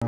There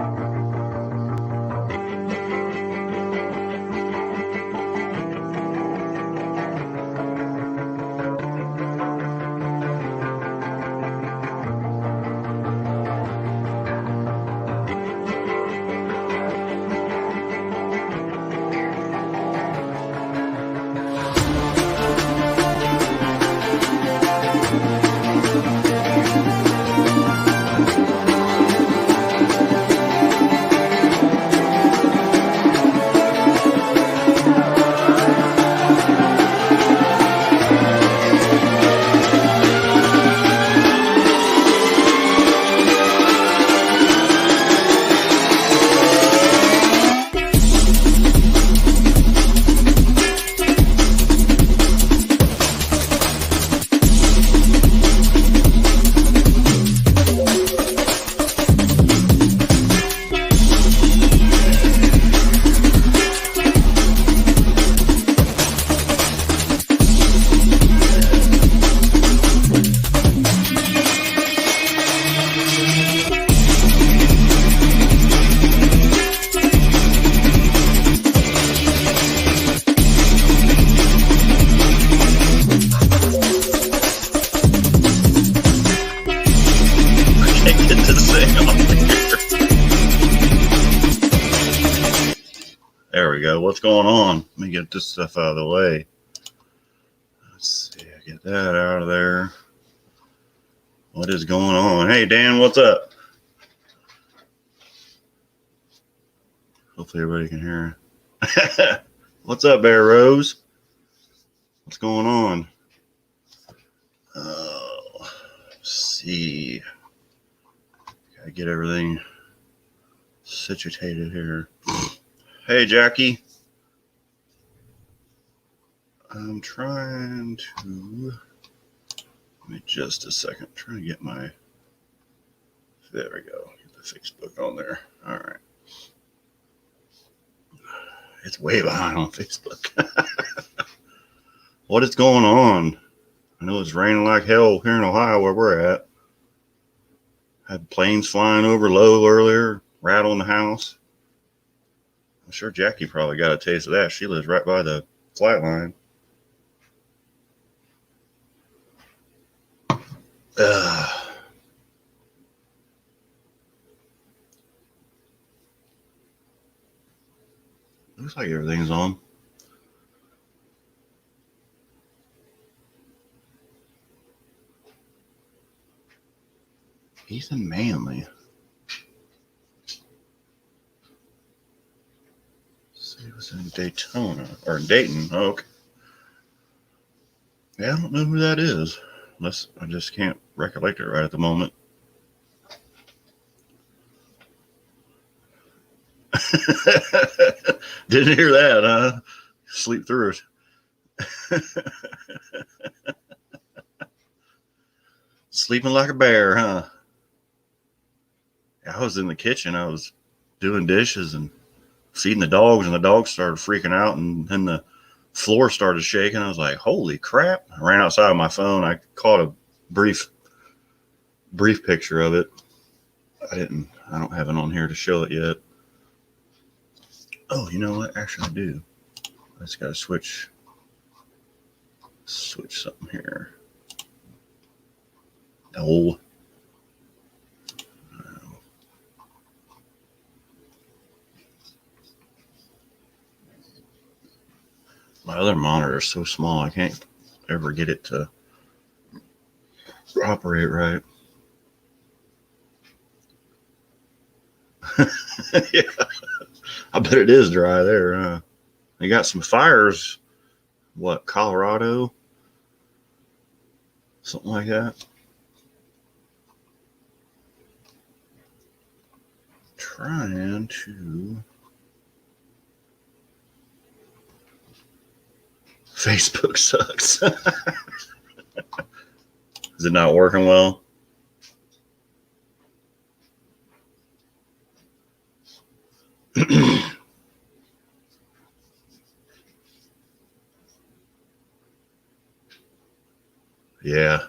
we go. What's going on? Let me get this stuff out of the way. Let's see. Get that out of there. What is going on? Hey, Dan, what's up? Hopefully everybody can hear. What's up, Bear Rose? What's going on? Let's see. Gotta get everything situated here. Hey, Jackie. I'm trying to. Give me just a second. I'm trying to get my. There we go. Get the Facebook on there. All right. It's way behind on Facebook. What is going on? I know it's raining like hell here in Ohio where we're at. Had planes flying over low earlier, rattling the house. I'm sure Jackie probably got a taste of that. She lives right by the flight line. Looks like everything's on. Ethan Manley. It was in Daytona or Dayton. Oh, okay. Yeah, I don't know who that is. Unless I just can't recollect it right at the moment. Didn't hear that, huh? Sleep through it. Sleeping like a bear, huh? I was in the kitchen. I was doing dishes and feeding the dogs, and the dogs started freaking out, and then the floor started shaking. I was like, holy crap. I ran outside with my phone. I caught a brief picture of it. I don't have it on here to show it yet. Oh, you know what? Actually, I do. I just got to switch something here. Oh. My other monitor is so small, I can't ever get it to operate right. Yeah, I bet it is dry there. They got some fires. What, Colorado? Something like that. Trying to. Facebook sucks. Is it not working well? Yeah,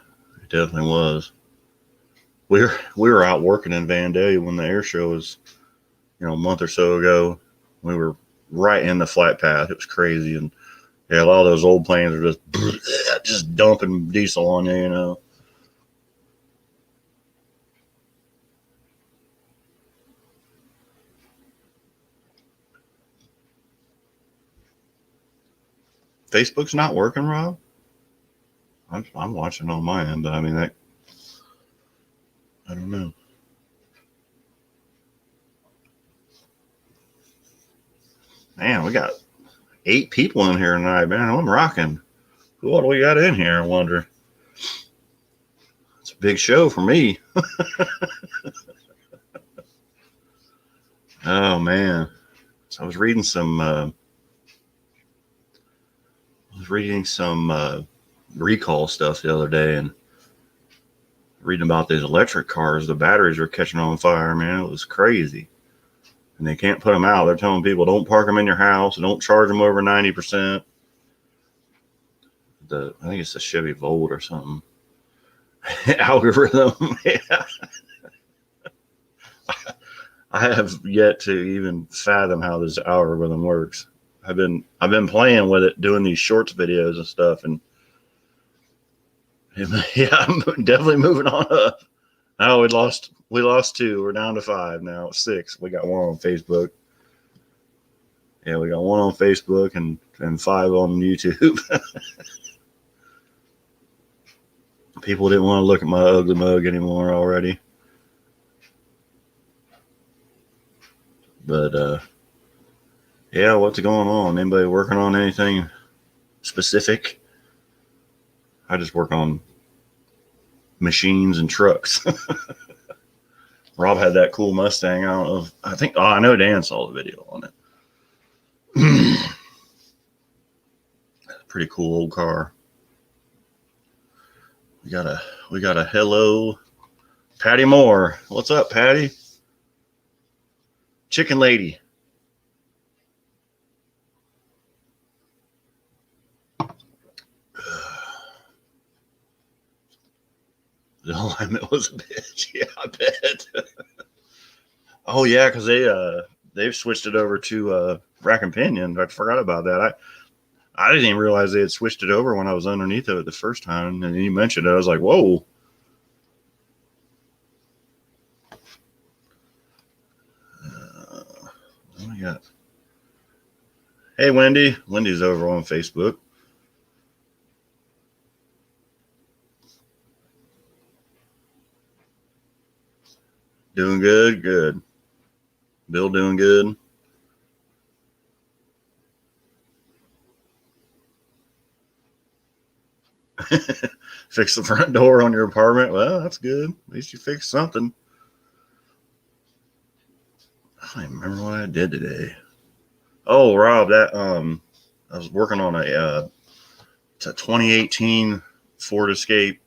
it definitely was. We were out working in Vandalia when the air show was a month or so ago. We were right in the flight path. It was crazy. And yeah, a lot of those old planes are just dumping diesel on you. Facebook's not working, Rob. I'm watching on my end, but I mean, I don't know. Man, we got 8 people in here tonight, man. I'm rocking. What do we got in here? I wonder. It's a big show for me. Oh man. So I was reading some recall stuff the other day, and reading about these electric cars. The batteries are catching on fire, man. It was crazy. And they can't put them out. They're telling people don't park them in your house, don't charge them over 90%. I think it's the Chevy Volt or something. Algorithm. Yeah. I have yet to even fathom how this algorithm works. I've been playing with it, doing these shorts videos and stuff, and yeah, I'm definitely moving on up. Oh, we lost 2. We're down to 5 now. 6. We got 1 on Facebook. Yeah, we got 1 on Facebook and 5 on YouTube. People didn't want to look at my ugly mug anymore already. But yeah, what's going on? Anybody working on anything specific? I just work on machines and trucks. Rob had that cool Mustang. I know Dan saw the video on it. Pretty cool old car. We got a hello, Patty Moore. What's up, Patty? Chicken Lady. The alignment was a bitch. Yeah, I bet. Oh yeah, because they've switched it over to rack and pinion. I forgot about that. I didn't even realize they had switched it over when I was underneath of it the first time. And you mentioned it, I was like, whoa. What do we got? Hey, Wendy. Wendy's over on Facebook. Doing good? Good. Bill doing good? Fix the front door on your apartment. Well, that's good. At least you fixed something. I don't even remember what I did today. Oh, Rob, I was working on it's a 2018 Ford Escape.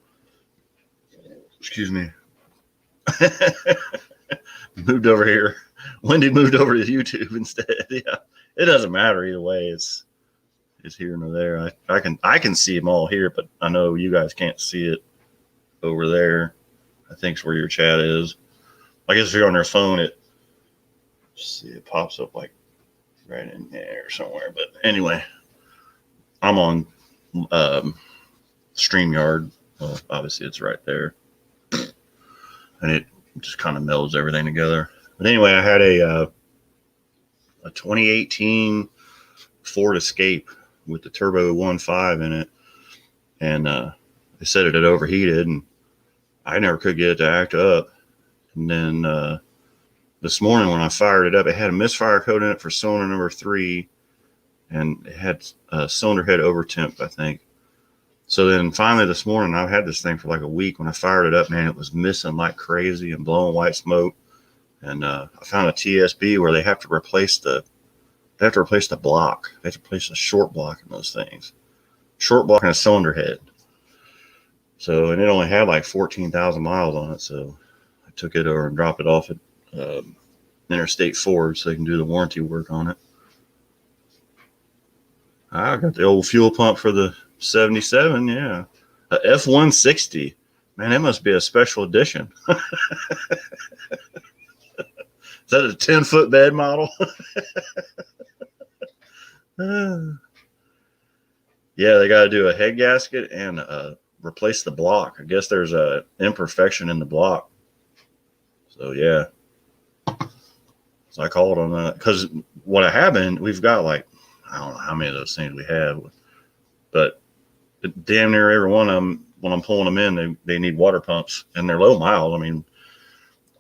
Excuse me. Moved over here. Wendy moved over to YouTube instead. Yeah, it doesn't matter either way. It's here nor there. I can see them all here, but I know you guys can't see it over there. I think it's where your chat is. I guess if you're on your phone, it pops up like right in there somewhere. But anyway, I'm on StreamYard. Well, obviously it's right there, and it just kind of melds everything together. But anyway, I had a 2018 Ford Escape with the turbo 1.5 in it, and they said it had overheated, and I never could get it to act up. And then this morning when I fired it up, it had a misfire code in it for cylinder number 3, and it had a cylinder head over temp, I think. So then finally this morning, I've had this thing for like a week. When I fired it up, man, it was missing like crazy and blowing white smoke. And I found a TSB where they have to replace the block. They have to replace the short block in those things. Short block and a cylinder head. So, and it only had like 14,000 miles on it. So I took it over and dropped it off at Interstate Ford so they can do the warranty work on it. I got the old fuel pump for the 77. Yeah. A F-160. Man, that must be a special edition. Is that a 10-foot bed model? Yeah, they got to do a head gasket and replace the block. I guess there's a imperfection in the block. So yeah, so I called on that because what happened, we've got like I don't know how many of those things we have, but damn near every one of them when I'm pulling them in, they need water pumps and they're low miles. I mean,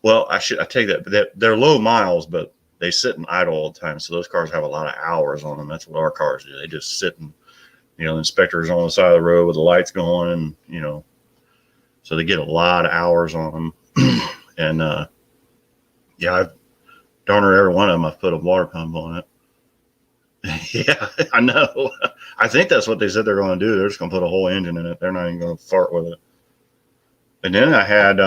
well, I take that they're low miles, but they sit and idle all the time. So those cars have a lot of hours on them. That's what our cars do. They just sit and the inspectors on the side of the road with the lights going, and so they get a lot of hours on them. And yeah, darn near every one of them I've put a water pump on it. Yeah, I know. I think that's what they said they're going to do. They're just going to put a whole engine in it. They're not even going to fart with it. And then I had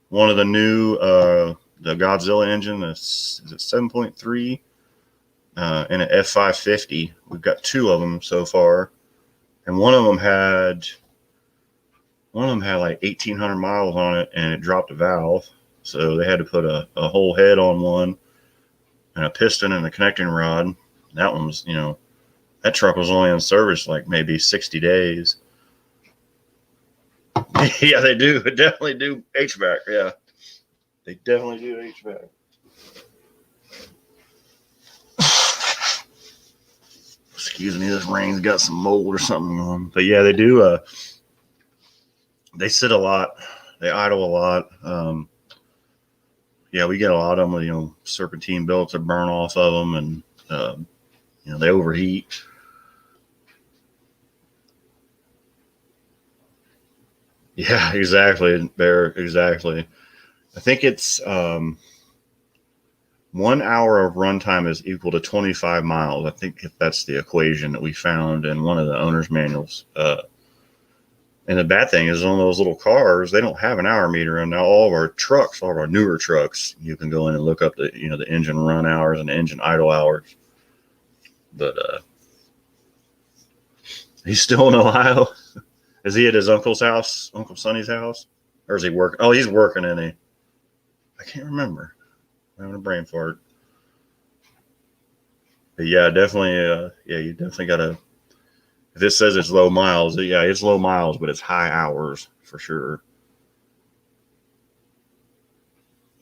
one of the new the Godzilla engine. Is it 7.3 and an F550. We've got two of them so far, and one of them had like 1,800 miles on it, and it dropped a valve. So they had to put a whole head on one and a piston and a connecting rod. That one was, that truck was only in service like maybe 60 days. Yeah, they do. They definitely do HVAC. Yeah, they definitely do HVAC. Excuse me, this rain's got some mold or something on. But yeah, they do. They sit a lot. They idle a lot. Yeah, we get a lot of them. Serpentine belts that burn off of them, and they overheat. Yeah, exactly. Exactly. I think it's 1 hour of runtime is equal to 25 miles. I think if that's the equation that we found in one of the owner's manuals. And the bad thing is on those little cars, they don't have an hour meter. And now all of our trucks, all of our newer trucks, you can go in and look up the engine run hours and the engine idle hours. But he's still in Ohio. Is he at his uncle's house, Uncle Sonny's house? Or is he working? Oh, he's working in I can't remember. I'm having a brain fart. But yeah, definitely. Yeah, you definitely got to. If it says it's low miles, yeah, it's low miles, but it's high hours for sure.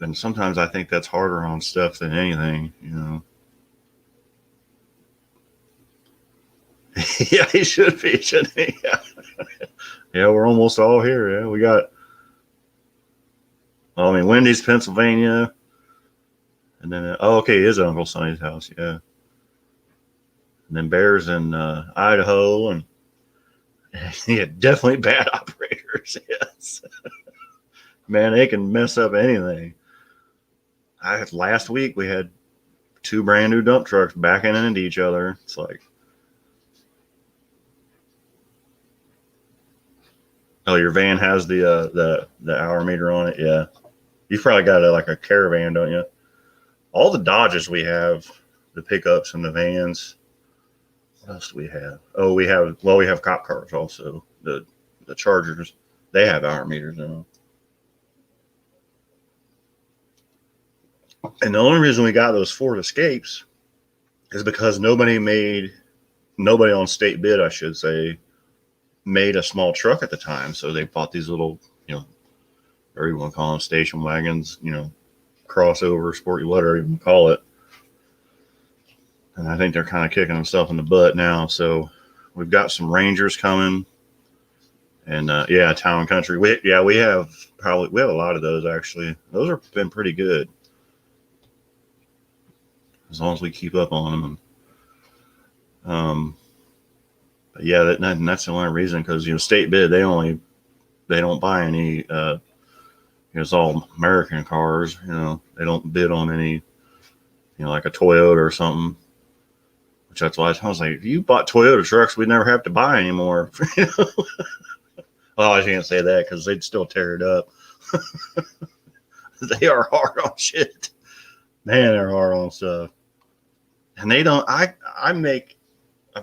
And sometimes I think that's harder on stuff than anything, Yeah, he should be, shouldn't he? Yeah. Yeah, we're almost all here. Yeah, we got. Well, I mean, Wendy's, Pennsylvania, and then okay, it is Uncle Sonny's house. Yeah, and then Bears in Idaho, and yeah, definitely bad operators. Yes, man, they can mess up anything. Last week we had two brand new dump trucks backing into each other. It's like, oh, your van has the hour meter on it. Yeah, you've probably got like a Caravan, don't you? All the Dodges we have, the pickups and the vans. What else do we have? Oh, we have cop cars also. The Chargers, they have hour meters in them. And the only reason we got those Ford Escapes is because nobody on state bid, I should say, made a small truck at the time. So they bought these little, or you want to call them station wagons, crossover, sporty, whatever you want to call it. And I think they're kind of kicking themselves in the butt now. So we've got some Rangers coming. And yeah, Town Country. We have a lot of those actually. Those have been pretty good. As long as we keep up on them. But yeah, that's the only reason, because state bid, they don't buy any. It's all American cars. They don't bid on any. Like a Toyota or something. Which that's why I was like, if you bought Toyota trucks, we'd never have to buy anymore. Well, I can't say that because they'd still tear it up. They are hard on shit. Man, they're hard on stuff. And they don't. I've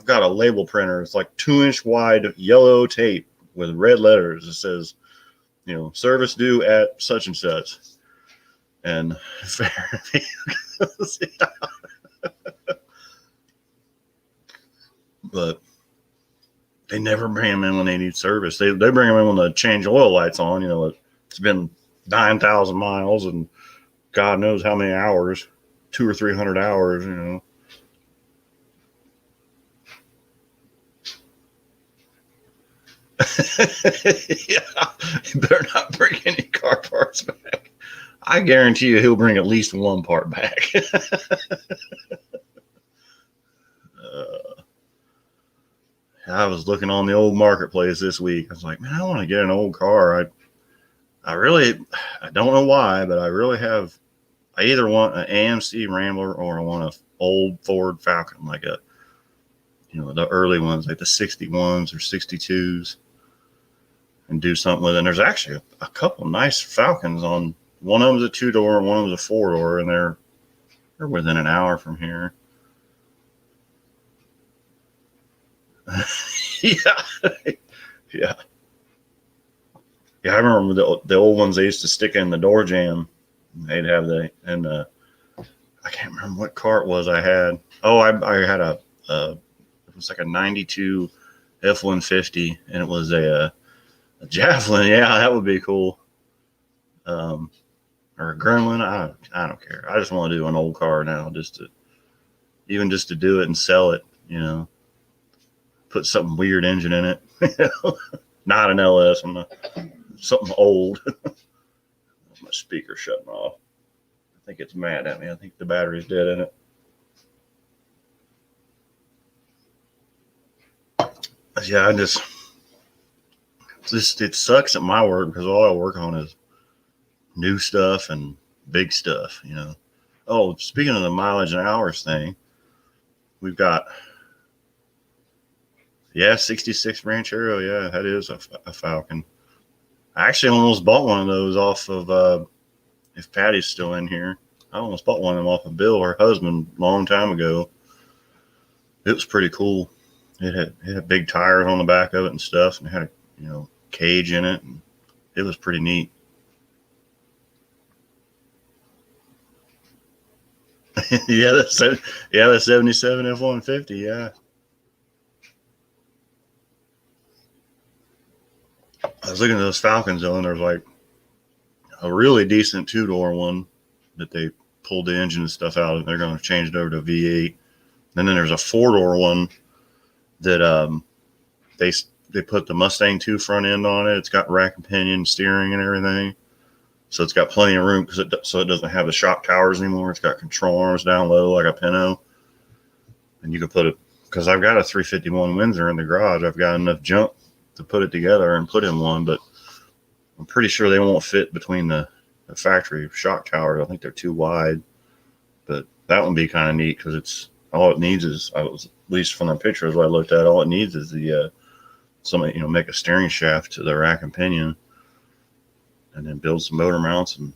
got a label printer. It's like 2-inch wide yellow tape with red letters. It says, service due at such and such. and but they never bring them in when they need service. They bring them in when the change oil lights on. You know, it's been 9,000 miles and God knows how many hours, 200 or 300 hours. You know. Yeah, you better not bring any car parts back. I guarantee you he'll bring at least one part back. I was looking on the old marketplace this week. I was like, man, I want to get an old car. I don't know why, but I really have. I either want an AMC Rambler or I want an old Ford Falcon, like the early ones, like the 61s or 62s, and do something with it. And there's actually a couple nice Falcons on. One of them's a 2-door and one of them's a 4-door, and they're within an hour from here. Yeah. Yeah. Yeah, I remember the old ones they used to stick in the door jamb. They'd have I can't remember what car it was I had. Oh, I had it was like a 92 F-150, and it was a Javelin. Yeah, that would be cool. Or a Gremlin. I don't care. I just want to do an old car now, just to do it and sell it, put something weird engine in it. Not an LS. Something old. My speaker shutting off. I think it's mad at me. I think the battery's dead in it. Yeah, it sucks at my work because all I work on is new stuff and big stuff, Oh, speaking of the mileage and hours thing, we've got 66 Ranchero. Yeah, that is a Falcon. I actually almost bought one of those off of, if Patty's still in here, I almost bought one of them off of Bill, her husband, a long time ago. It was pretty cool. It had big tires on the back of it and stuff, and it had a cage in it, and it was pretty neat. Yeah, the 77 F-150. Yeah. I was looking at those Falcons though, and there's like a really decent 2-door one that they pulled the engine and stuff out, and they're going to change it over to V8. And then there's a 4-door one that they put the Mustang 2 front end on it. It's got rack and pinion, steering, and everything. So it's got plenty of room so it doesn't have the shock towers anymore. It's got control arms down low like a Pinto. And you can put it, because I've got a 351 Windsor in the garage. I've got enough junk to put it together and put in one, but I'm pretty sure they won't fit between the factory shock towers. I think they're too wide. But that would be kind of neat because it's all it needs is, at least from the pictures what I looked at, all it needs is the somebody make a steering shaft to the rack and pinion, and then build some motor mounts and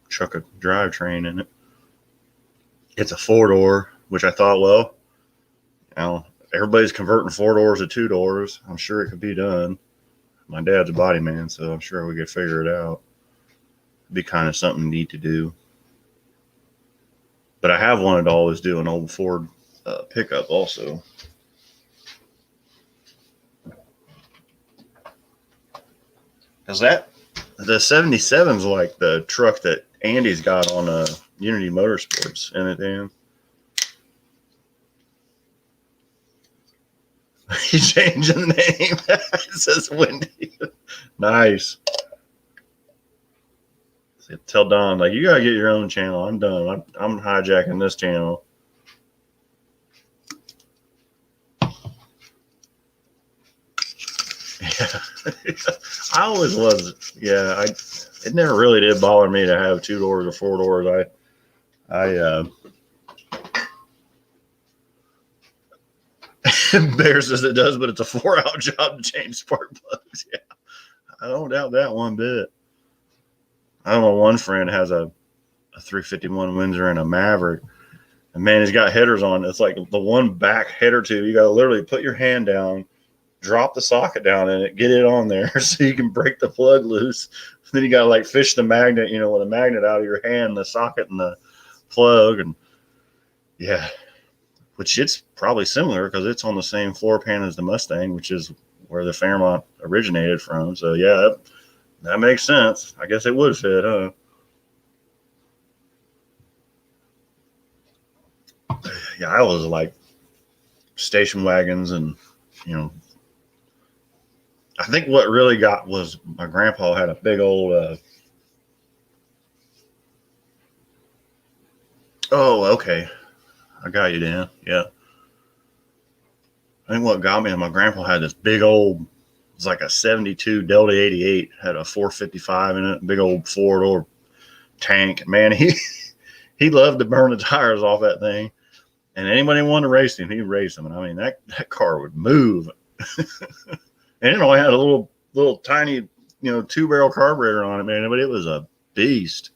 chuck a drivetrain in it. It's a 4-door, which I thought, well, everybody's converting 4-doors to 2-doors. I'm sure it could be done. My dad's a body man, so I'm sure we could figure it out. It'd be kind of something neat to do. But I have wanted to always do an old Ford pickup also. Is that the 77's like the truck that Andy's got on Unity Motorsports in it, Dan? He's changing the name. It says Wendy. Nice. Tell Don, like, you gotta get your own channel. I'm done. I'm hijacking this channel. Yeah. I always was. Yeah, it never really did bother me to have 2-doors or 4-doors. Bear says it does, but it's a 4-hour job to change spark plugs. Yeah, I don't doubt that one bit. I don't know. One friend has a 351 Windsor and a Maverick, and man, he's got headers on. It's like the one back header tube. You got to literally put your hand down, drop the socket down in it, get it on there so you can break the plug loose. Then you got to like fish the magnet, with a magnet out of your hand, the socket and the plug. And yeah, which it's probably similar because it's on the same floor pan as the Mustang, which is where the Fairmont originated from. So yeah, that makes sense. I guess it would fit, huh? Yeah, I was like station wagons and, I think what really got was my grandpa had a big old, oh, okay. I got you, Dan. Yeah. I think what got me is my grandpa had this big old, it was like a 72 Delta 88, had a 455 in it, big old four-door tank. Man, he loved to burn the tires off that thing. And anybody wanted to race him, he'd race them. And I mean, that car would move. And it only had a little tiny, 2-barrel carburetor on it, man. But it was a beast.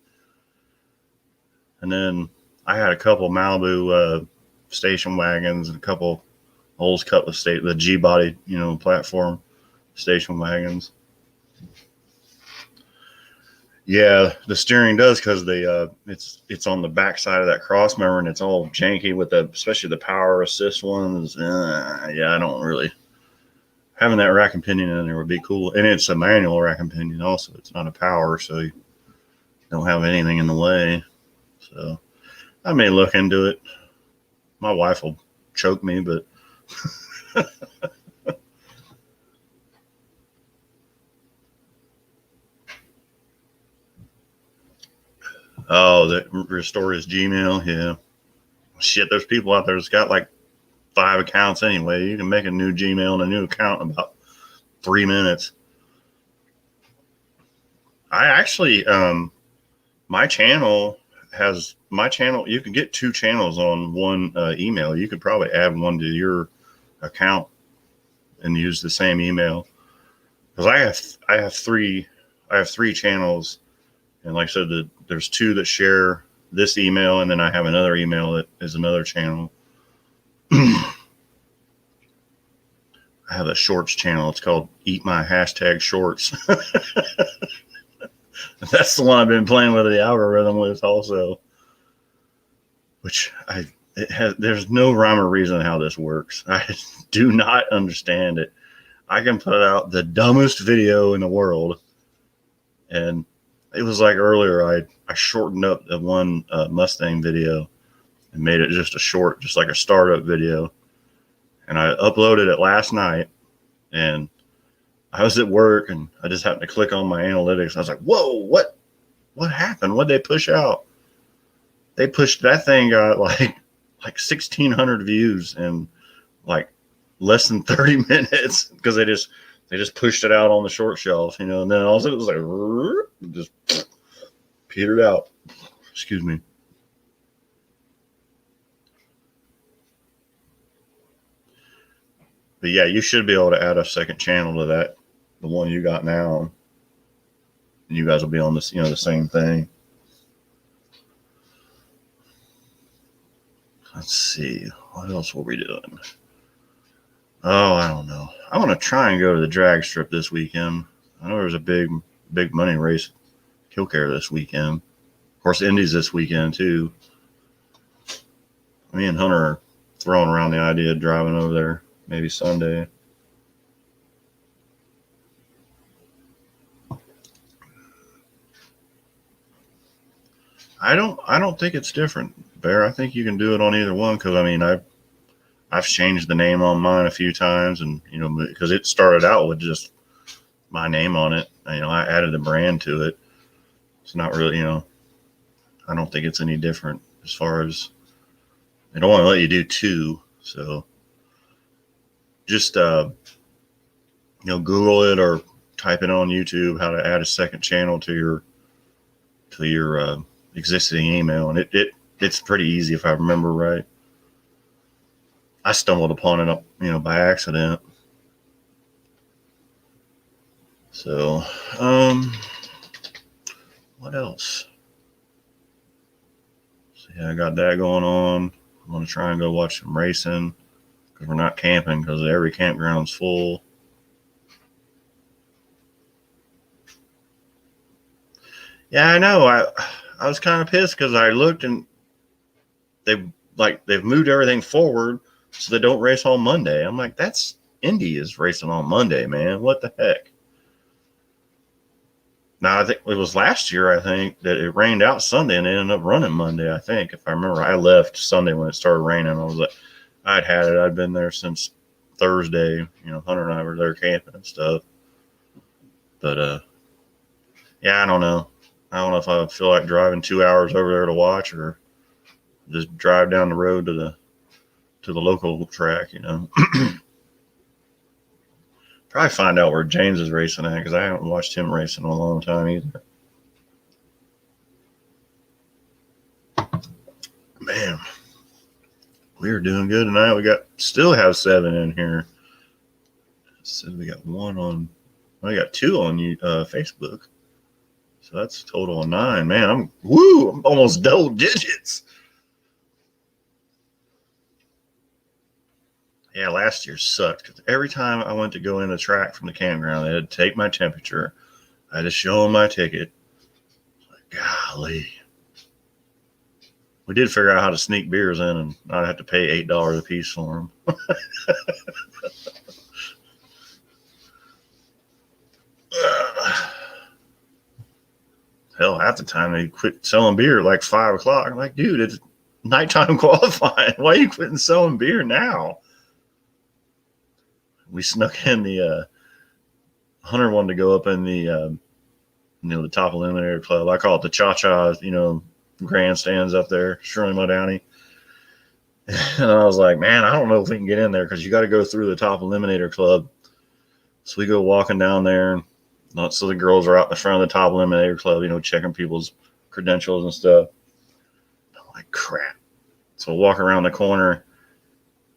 And then I had a couple Malibu station wagons and a couple Olds Cutlass the G body, platform station wagons. Yeah, the steering does because it's on the back side of that cross member and it's all janky with especially the power assist ones. Yeah, I don't really having that rack and pinion in there would be cool. And it's a manual rack and pinion also. It's not a power, so you don't have anything in the way. So I may look into it. My wife will choke me, but oh, that restore his Gmail. Yeah. Shit, there's people out there that's got like 5 accounts anyway. You can make a new Gmail and a new account in about 3 minutes. I actually, my channel, you can get 2 channels on one email. You could probably add one to your account and use the same email. Because I have 3 channels. And like I said, there's 2 that share this email, and then I have another email that is another channel. I have a shorts channel. It's called Eat My Hashtag Shorts. That's the one I've been playing with the algorithm with also. Which there's no rhyme or reason how this works. I do not understand it. I can put out the dumbest video in the world, and it was like earlier, I shortened up the one Mustang video and made it just a short, just like a startup video. And I uploaded it last night, and I was at work, and I just happened to click on my analytics. I was like, whoa, what happened? What'd they push out? They pushed, that thing got like 1,600 views in like less than 30 minutes because they just pushed it out on the short shelf, and then all of a sudden it was like, just petered out. Excuse me. But yeah, you should be able to add a second channel to that, the one you got now. And you guys will be on this, the same thing. Let's see. What else were we doing? Oh, I don't know. I want to try and go to the drag strip this weekend. I know there's a big money race, Killcare this weekend. Of course, Indy's this weekend too. Me and Hunter are throwing around the idea of driving over there maybe Sunday. I don't think it's different, Bear. I think you can do it on either one because I've changed the name on mine a few times, and because it started out with just my name on it. I added a brand to it. It's not really, I don't think it's any different as far as they don't want to let you do 2. So just Google it or type it on YouTube how to add a second channel to your existing email, and it's pretty easy if I remember right. I stumbled upon it, by accident. So, what else? So yeah, I got that going on. I'm gonna try and go watch some racing because we're not camping because every campground's full. Yeah, I know. I was kind of pissed because I looked and they've moved everything forward so they don't race on Monday. I'm like, that's Indy is racing on Monday, man. What the heck? Now I think it was last year. I think that it rained out Sunday and it ended up running Monday. I think if I remember, I left Sunday when it started raining. I was like, I'd had it. I'd been there since Thursday. You know, Hunter and I were there camping and stuff. But yeah, I don't know. I don't know if I feel like driving 2 hours over there to watch or just drive down the road to the local track. You know, probably find out where James is racing at because I haven't watched him racing in a long time either. Man, we are doing good tonight. We got still have 7 in here. So we got one on. We got 2 on Facebook. So that's a total of 9. Man, I'm almost double digits. Yeah, last year sucked because every time I went to go in the track from the campground, they had to take my temperature. I had to show them my ticket. Golly. We did figure out how to sneak beers in and not have to pay $8 a piece for them. Hell, half the time they quit selling beer at like 5 o'clock. I'm like, dude, it's nighttime qualifying. Why are you quitting selling beer now? We snuck in the Hunter wanted to go up in the the top eliminator club. I call it the cha cha, grandstands up there, Shirley Downey. And I was like, man, I don't know if we can get in there because you got to go through the top eliminator club. So we go walking down there. So the girls are out in the front of the top eliminator club, checking people's credentials and stuff. I'm like, crap. So we'll walk around the corner,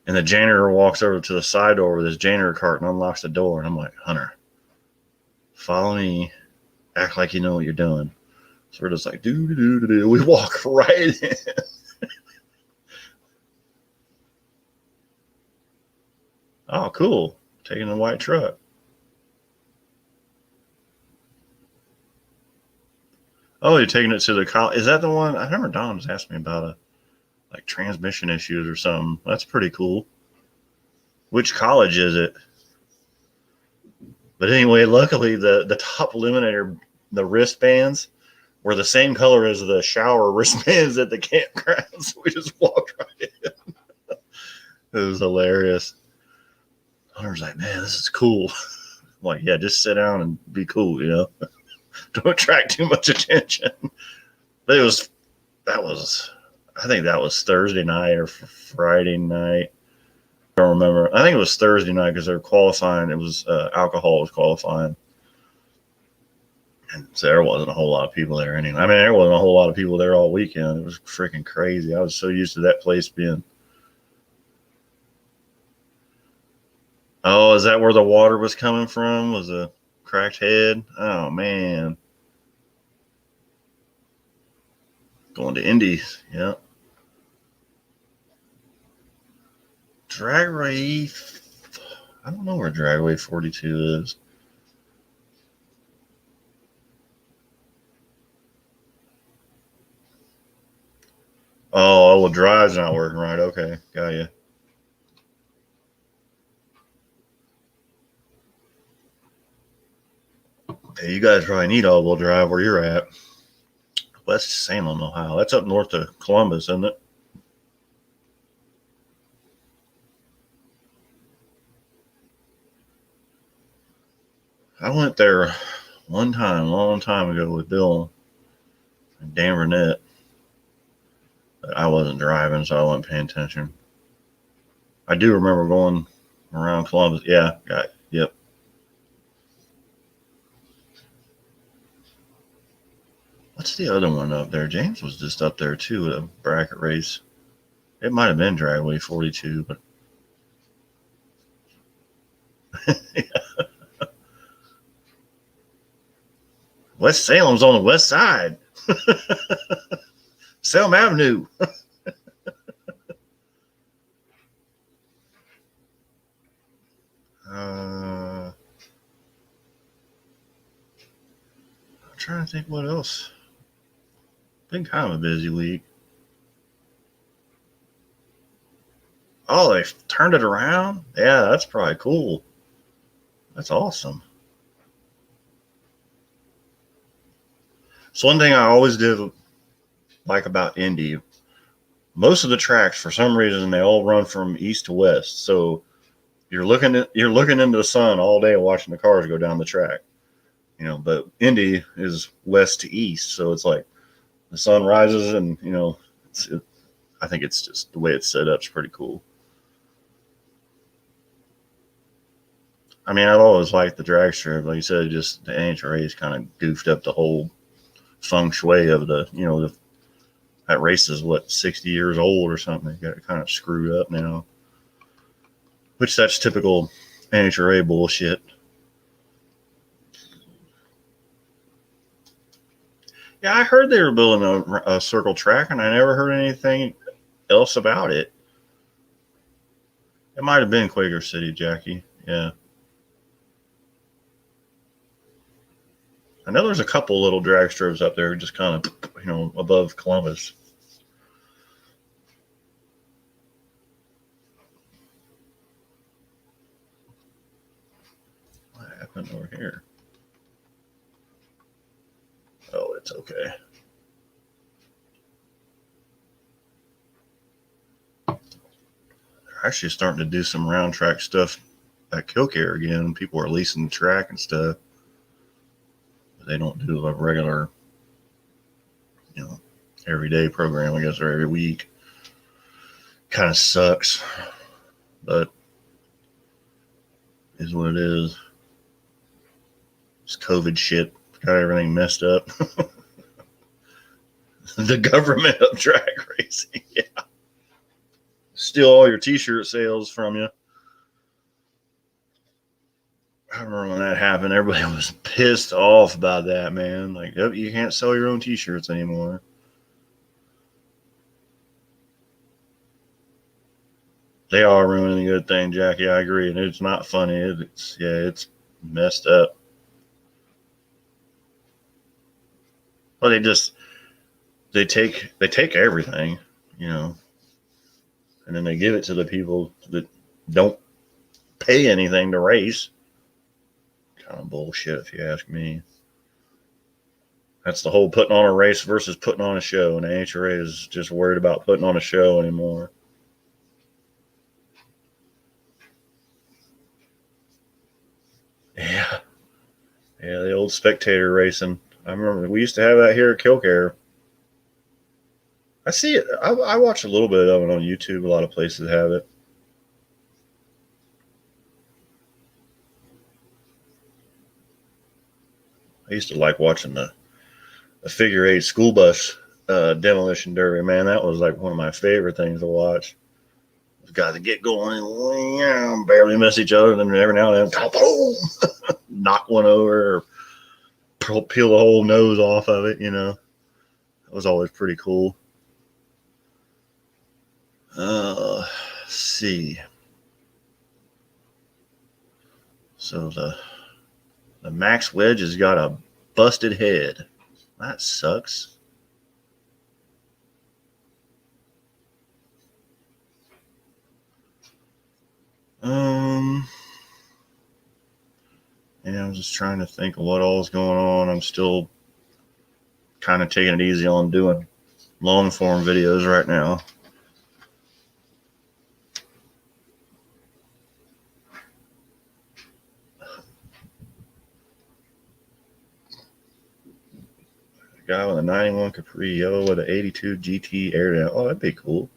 and the janitor walks over to the side door with his janitor cart and unlocks the door. And I'm like, Hunter, follow me. Act like you know what you're doing. So we're just like, do. We walk right in. Oh, cool. Taking the white truck. Oh, you're taking it to the college. Is that the one? I remember Don was asking me about like transmission issues or something. That's pretty cool. Which college is it? But anyway, luckily the top eliminator, the wristbands were the same color as the shower wristbands at the campground. So we just walked right in. It was hilarious. Hunter's like, man, this is cool. I'm like, yeah, just sit down and be cool. Don't attract too much attention. But I think that was Thursday night or Friday night. I don't remember. I think it was Thursday night because they were qualifying. It was alcohol was qualifying. And so there wasn't a whole lot of people there anyway. I mean, there wasn't a whole lot of people there all weekend. It was freaking crazy. I was so used to that place being. Oh, is that where the water was coming from? Was a cracked head? Oh, man. Going to Indies. Yeah. Dragway. I don't know where Dragway 42 is. Oh, well, drive's not working right. Okay, got you. Hey, you guys probably need all-wheel drive where you're at. West Salem, Ohio. That's up north of Columbus, isn't it? I went there one time, a long time ago with Bill and Dan Burnett. But I wasn't driving, so I wasn't paying attention. I do remember going around Columbus. Yeah, yep. What's the other one up there? James was just up there too at a bracket race. It might have been Dragway 42, but West Salem's on the west side. Salem Avenue. I'm trying to think what else. Been kind of a busy week. Oh, they turned it around? Yeah, that's probably cool. That's awesome. So one thing I always did like about Indy, most of the tracks for some reason they all run from east to west. So you're looking into the sun all day watching the cars go down the track. But Indy is west to east, so it's like the sun rises and I think it's just the way it's set up is pretty cool. I mean, I've always liked the drag strip. Like you said, just the NHRA's kind of goofed up the whole feng shui of that race is what 60 years old or something. They got it kind of screwed up now, which that's typical NHRA bullshit. Yeah, I heard they were building a circle track, and I never heard anything else about it. It might have been Quaker City, Jackie. Yeah, I know there's a couple little drag strips up there, just kind of above Columbus. What happened over here? Oh, it's okay. They're actually starting to do some round track stuff at Killcare again. People are leasing the track and stuff. But they don't do a regular, you know, everyday program, I guess, or every week. Kind of sucks, but is what it is. It's COVID shit. Got everything messed up. The government of drag racing. Yeah. Steal all your t-shirt sales from you. I remember when that happened, everybody was pissed off about that, man. Like, yep, you can't sell your own t-shirts anymore. They are ruining a good thing, Jackie. I agree, and it's not funny. It's messed up. Well, they take everything, you know, and then they give it to the people that don't pay anything to race. Kind of bullshit, if you ask me. That's the whole putting on a race versus putting on a show, and AHRA is just worried about putting on a show anymore. Yeah, yeah, the old spectator racing. I remember we used to have that here at Killcare. I see it. I watch a little bit of it on YouTube. A lot of places have it. I used to like watching the figure eight school bus demolition derby. Man, that was like one of my favorite things to watch. Those guys that get going and barely miss each other, and then every now and then, boom, knock one over or peel the whole nose off of it. It was always pretty cool. Let's see. So the Max Wedge has got a busted head. That sucks. Um, I'm just trying to think of what all is going on. I'm still kind of taking it easy on doing long form videos right now. A guy with a 91 Capri yellow with an 82 GT air. Oh, that'd be cool.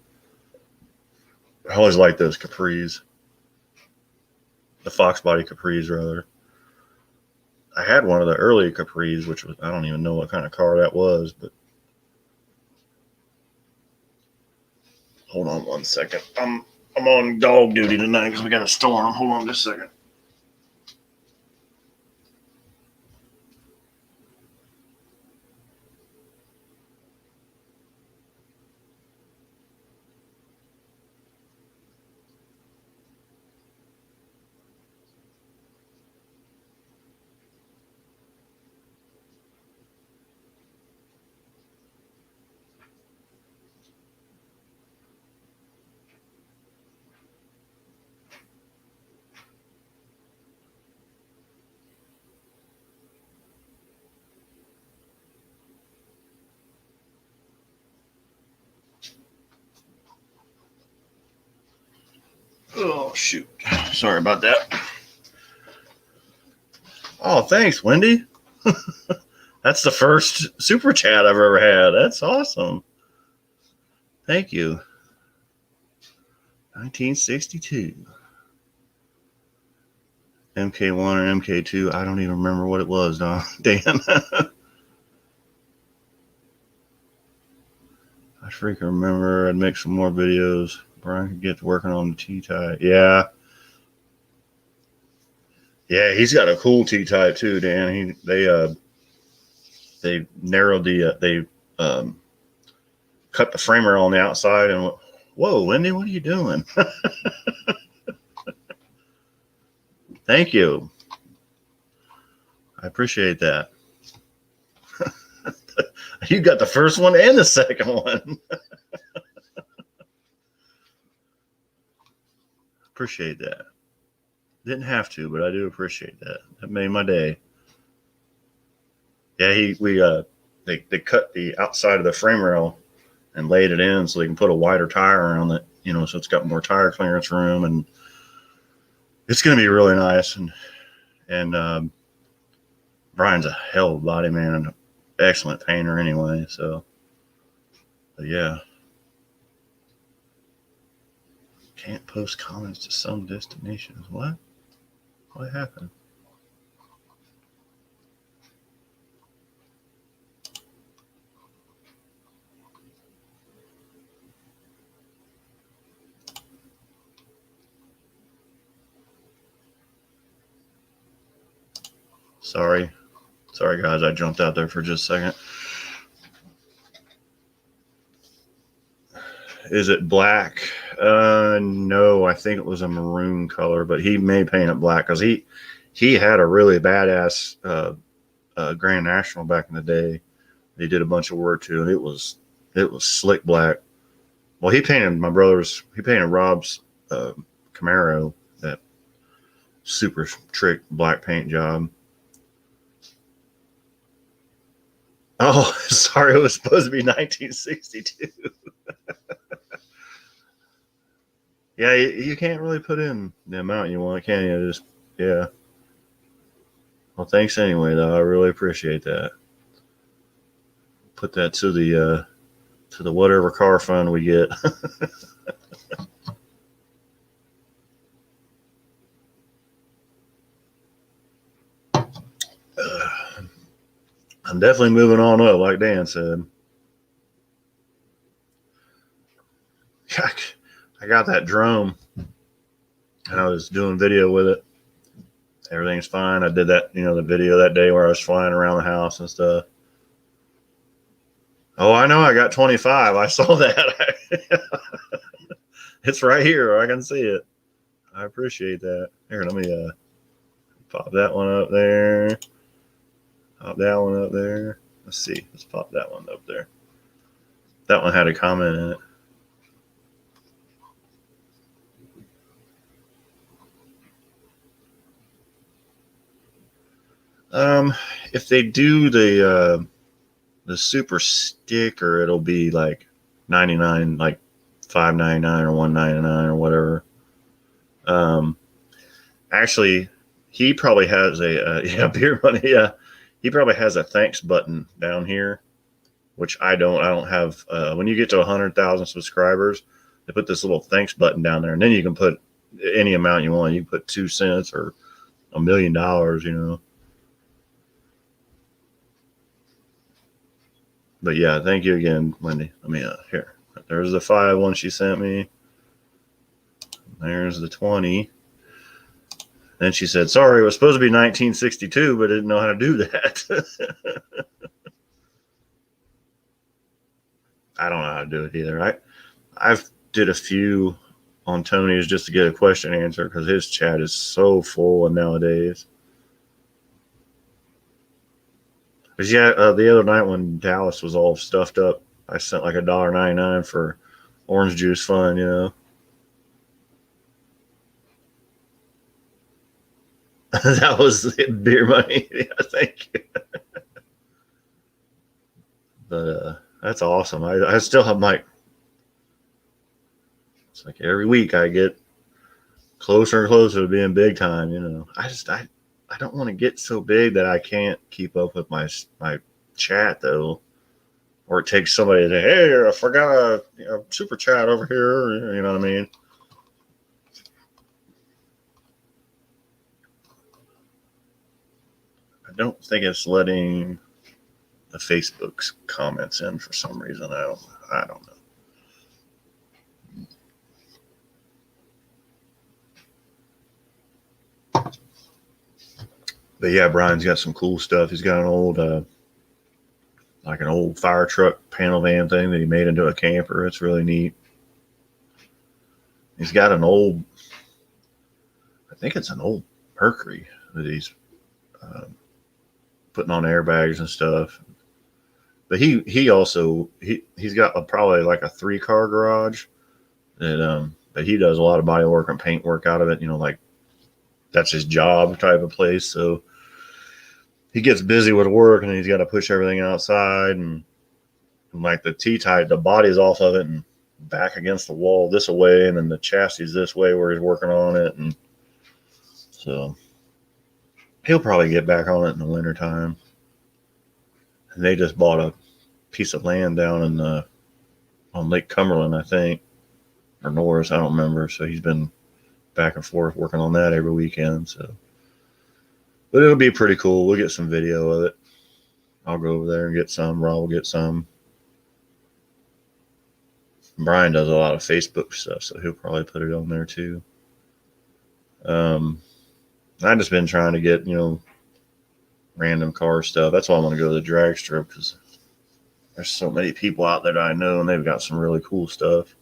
I always like those Capris. The Fox body Capris, rather. I had one of the early Capris, which was, I don't even know what kind of car that was, but hold on one second. I'm on dog duty tonight because we got a storm. Hold on just a second. Oh, shoot. Sorry about that. Oh, thanks, Wendy. That's the first super chat I've ever had. That's awesome. Thank you. 1962. MK1 or MK2. I don't even remember what it was, Don. Dan. I freaking remember I'd make some more videos. Brian could get to working on the T-type. Yeah. Yeah, he's got a cool T-type too, Dan. They narrowed they cut the frame rail on the outside and went, whoa, Wendy, what are you doing? Thank you. I appreciate that. You got the first one and the second one. Appreciate that. Didn't have to, but I do appreciate that. That made my day. Yeah, they cut the outside of the frame rail and laid it in so they can put a wider tire around it, so it's got more tire clearance room, and it's going to be really nice. And Brian's a hell of a body man and an excellent painter anyway. So, but yeah. Can't post comments to some destinations. What? What happened? Sorry, guys. I jumped out there for just a second. Is it black? No, I think it was a maroon color, but he may paint it black because he had a really badass Grand National back in the day. He did a bunch of work to, and it was slick black. Well, he painted Rob's Camaro, that super trick black paint job. Oh, sorry, it was supposed to be 1962. Yeah, you can't really put in the amount you want, can you? Just, yeah. Well, thanks anyway, though. I really appreciate that. Put that to the whatever car fund we get. I'm definitely moving on up, like Dan said. I got that drone, and I was doing video with it. Everything's fine. I did that, the video that day where I was flying around the house and stuff. Oh, I know. I got 25. I saw that. It's right here. I can see it. I appreciate that. Here, let me pop that one up there. Pop that one up there. Let's see. Let's pop that one up there. That one had a comment in it. If they do the super sticker, it'll be like 99, like $5.99 or $1.99 or whatever. Actually, he probably has a beer money. Yeah, he probably has a thanks button down here, which I don't. I don't have. When you get to 100,000 subscribers, they put this little thanks button down there, and then you can put any amount you want. You can put 2 cents or $1 million. But yeah, thank you again, Wendy. Let me here. There's the 5 one she sent me. There's the 20. Then she said, sorry, it was supposed to be 1962, but I didn't know how to do that. I don't know how to do it either. I've did a few on Tony's just to get a question answered because his chat is so full nowadays. Because yeah, the other night when Dallas was all stuffed up, I sent like $1.99 for orange juice fund, That was beer money. Yeah, thank you. But that's awesome. I still have it's like every week I get closer and closer to being big time. You know, I don't want to get so big that I can't keep up with my chat though, or it takes somebody to say, hey, I forgot a super chat over here. You know what I mean? I don't think it's letting the Facebook's comments in for some reason. I don't know. But yeah, Brian's got some cool stuff. He's got an old like an old fire truck panel van thing that he made into a camper. It's really neat. He's got an old, I think it's an old Mercury that he's putting on airbags and stuff. But he also he's got probably like a 3-car garage that but he does a lot of body work and paint work out of it. You know, like that's his job type of place. So he gets busy with work and he's got to push everything outside and like the T-type, the body's off of it and back against the wall this way, and then the chassis this way where he's working on it. And so he'll probably get back on it in the wintertime. And they just bought a piece of land down in on Lake Cumberland, I think, or Norris, I don't remember. So he's been back and forth working on that every weekend. So, but it'll be pretty cool. We'll get some video of it. I'll go over there and get some. Rob will get some. Brian does a lot of Facebook stuff, so he'll probably put it on there too. I've just been trying to get, you know, random car stuff. That's why I want to go to the drag strip, because there's so many people out there that I know, and they've got some really cool stuff.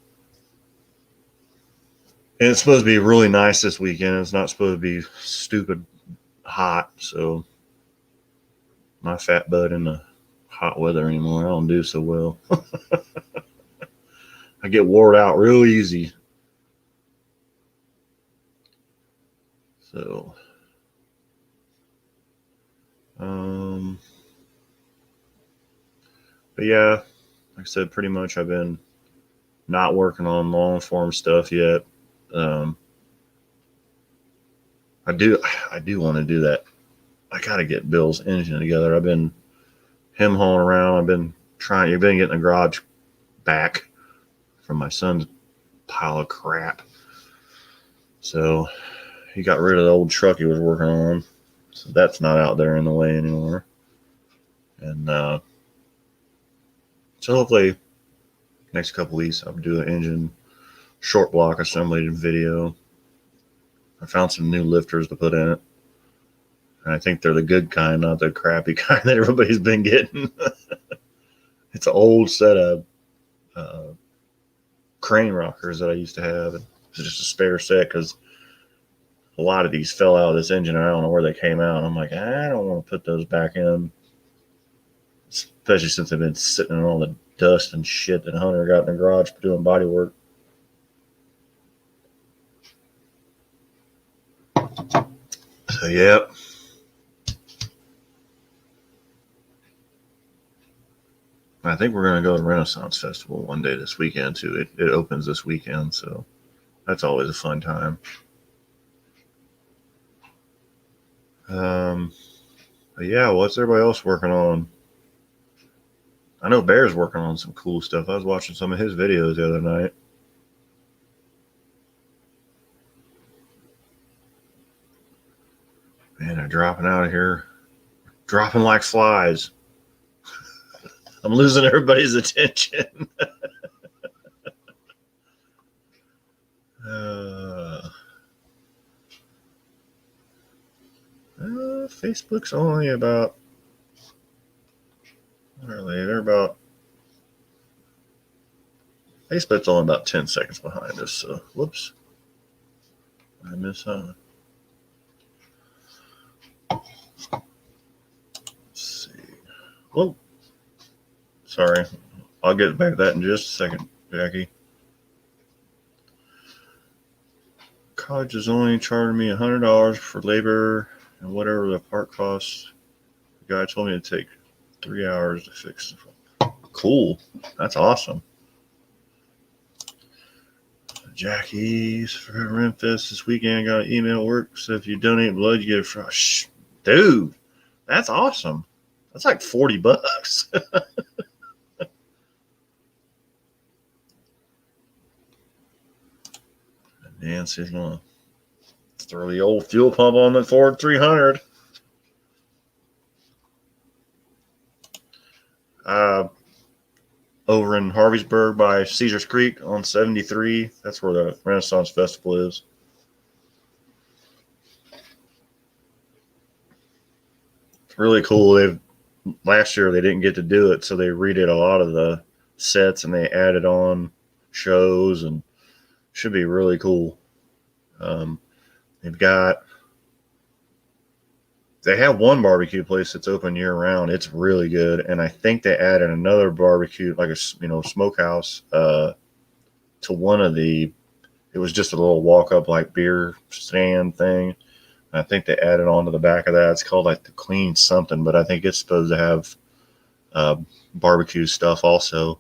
And it's supposed to be really nice this weekend. It's not supposed to be stupid hot, so my fat butt in the hot weather anymore. I don't do so well. I get wore out real easy. So, but yeah, like I said, pretty much I've been not working on long form stuff yet. I do want to do that. I got to get Bill's engine together. I've been him hauling around. I've been getting the garage back from my son's pile of crap. So he got rid of the old truck he was working on. So that's not out there in the way anymore. And so hopefully next couple weeks I'll do an engine short block assembly video. I found some new lifters to put in it. And I think they're the good kind, not the crappy kind that everybody's been getting. It's an old set of crane rockers that I used to have. It's just a spare set because a lot of these fell out of this engine. And I don't know where they came out. I'm like, I don't want to put those back in, especially since they've been sitting in all the dust and shit that Hunter got in the garage doing body work. So, yep. I think we're going to go to Renaissance Festival one day this weekend, too. It opens this weekend, so that's always a fun time. But yeah, what's everybody else working on? I know Bear's working on some cool stuff. I was watching some of his videos the other night. Man, they're dropping out of here. Dropping like flies. I'm losing everybody's attention. Facebook's only about, what are they? They're about, Facebook's only about 10 seconds behind us. So, whoops. I missed something. Let's see. Whoa. Sorry. I'll get back to that in just a second, Jackie. College is only charging me $100 for labor and whatever the part costs. The guy told me to take 3 hours to fix it. Cool. That's awesome. Jackie's for Renfest this weekend. Got an email at work. So if you donate blood, you get a free. Dude, that's awesome. That's like $40. Nancy's gonna throw the old fuel pump on the Ford 300. Over in Harveysburg by Caesars Creek on 73. That's where the Renaissance Festival is. It's really cool. Last year they didn't get to do it, so they redid a lot of the sets and they added on shows, and should be really cool. They have one barbecue place that's open year round. It's really good, and I think they added another barbecue, like a smokehouse, to one of the. It was just a little walk up like beer stand thing. I think they added on to the back of that. It's called like the Clean something, but I think it's supposed to have barbecue stuff also.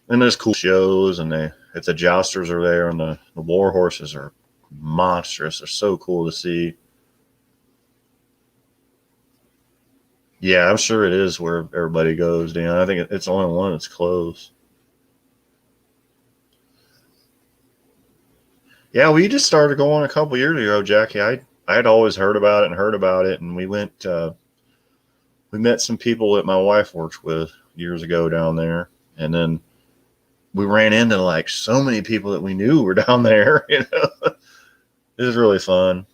And there's cool shows, and the jousters are there, and the war horses are monstrous. They're so cool to see. Yeah, I'm sure it is where everybody goes, Dan. I think it's the only one that's closed. Yeah, we just started going a couple years ago, Jackie. I had always heard about it, and we went. We met some people that my wife works with years ago down there, and then we ran into like so many people that we knew were down there. It was really fun.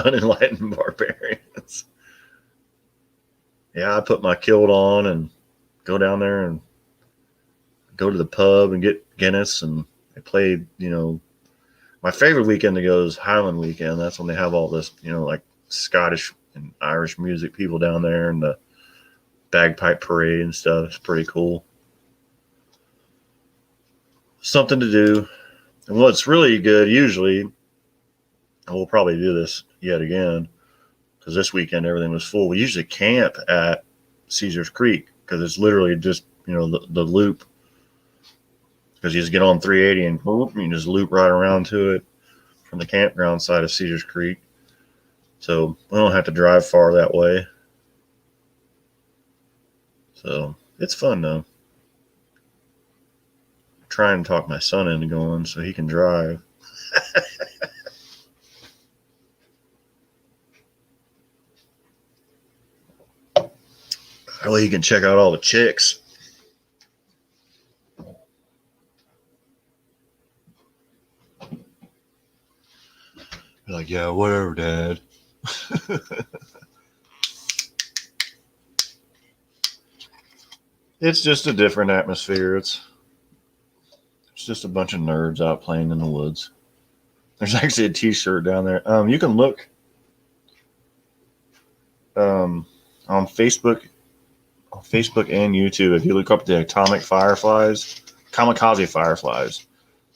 Unenlightened barbarians. Yeah, I put my kilt on and go down there and go to the pub and get Guinness, and I played. My favorite weekend to go is Highland weekend. That's when they have all this, like Scottish and Irish music people down there, and the bagpipe parade and stuff. It's pretty cool. Something to do. And what's really good usually, and we'll probably do this yet again, because this weekend everything was full. We usually camp at Caesars Creek because it's literally just, the loop. Because you just get on 380 and whoop, you just loop right around to it from the campground side of Caesars Creek. So we don't have to drive far that way. So it's fun though. I'm trying to talk my son into going so he can drive. That way he can check out all the chicks. Be like, yeah, whatever, Dad. It's just a different atmosphere. It's just a bunch of nerds out playing in the woods. There's actually a T-shirt down there. You can look on Facebook and YouTube. If you look up the Atomic Fireflies, Kamikaze Fireflies,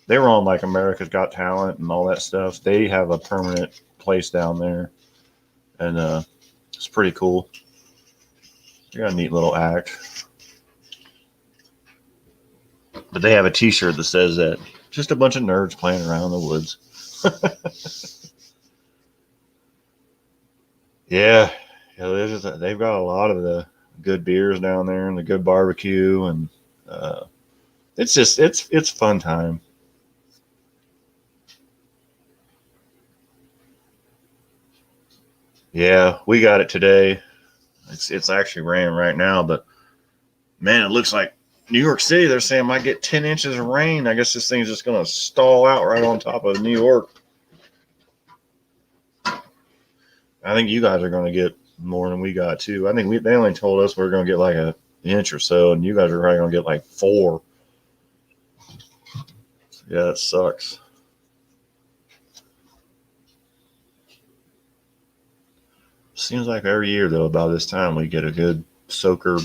they were on like America's Got Talent and all that stuff. They have a permanent place down there, and it's pretty cool. They got a neat little act. But they have a T-shirt that says that just a bunch of nerds playing around in the woods. Yeah, they've got a lot of the good beers down there and the good barbecue, and it's fun time. Yeah, we got it today. It's actually raining right now, but man, it looks like New York City. They're saying might get 10 inches of rain. I guess this thing's just going to stall out right on top of New York. I think you guys are going to get more than we got too. I think they only told us we are going to get like an inch or so, and you guys are probably going to get like 4. Yeah, it sucks. Seems like every year though, about this time we get a good soaker.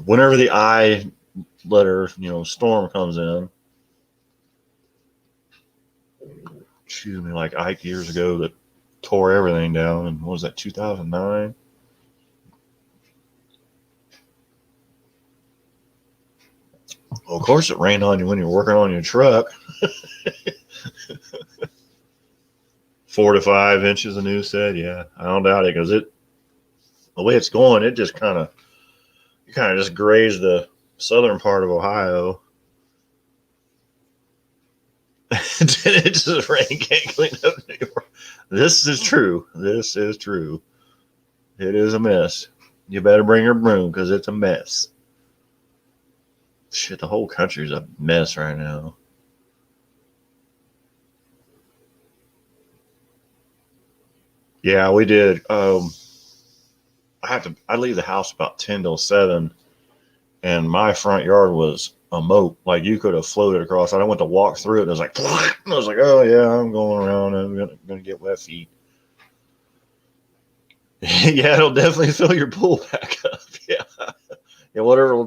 Whenever the I letter, storm comes in. Excuse me, like Ike years ago that tore everything down. And what was that, 2009? Well, of course it rained on you when you're working on your truck. 4 to 5 inches, the news said. Yeah, I don't doubt it because the way it's going, it just kind of just grazed the southern part of Ohio. It just rain can't clean up New York. This is true. This is true. It is a mess. You better bring your broom because it's a mess. Shit, the whole country's a mess right now. Yeah, we did. I leave the house about 10 till 7, and my front yard was a moat. Like you could have floated across. I went to walk through it, and it was like, and I was like, oh yeah, I'm going around. I'm gonna get wet feet. Yeah, it'll definitely fill your pool back up. Yeah, yeah. Whatever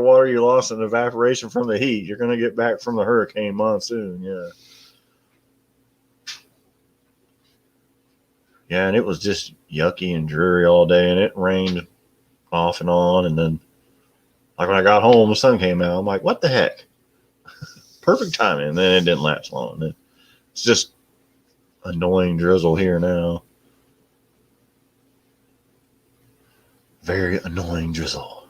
water you lost in evaporation from the heat, you're gonna get back from the hurricane monsoon. Yeah, yeah. And it was just yucky and dreary all day, and it rained off and on, and then like when I got home, the sun came out. I'm like, what the heck? Perfect timing. And then it didn't last long. It's just annoying drizzle here now. Very annoying drizzle.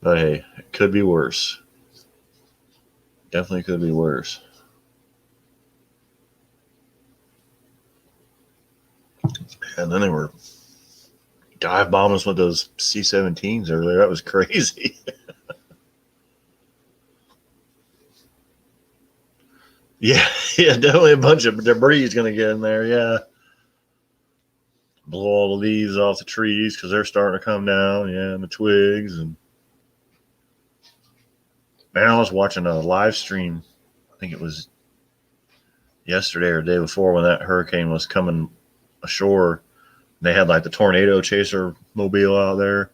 But hey, it could be worse. Definitely could be worse. And then they were dive bombing us with those C-17s earlier. That was crazy. Yeah, yeah, definitely a bunch of debris is going to get in there. Yeah. Blow all the leaves off the trees because they're starting to come down. Yeah, and the twigs. And man, I was watching a live stream. I think it was yesterday or the day before when that hurricane was coming ashore. They had like the tornado chaser mobile out there.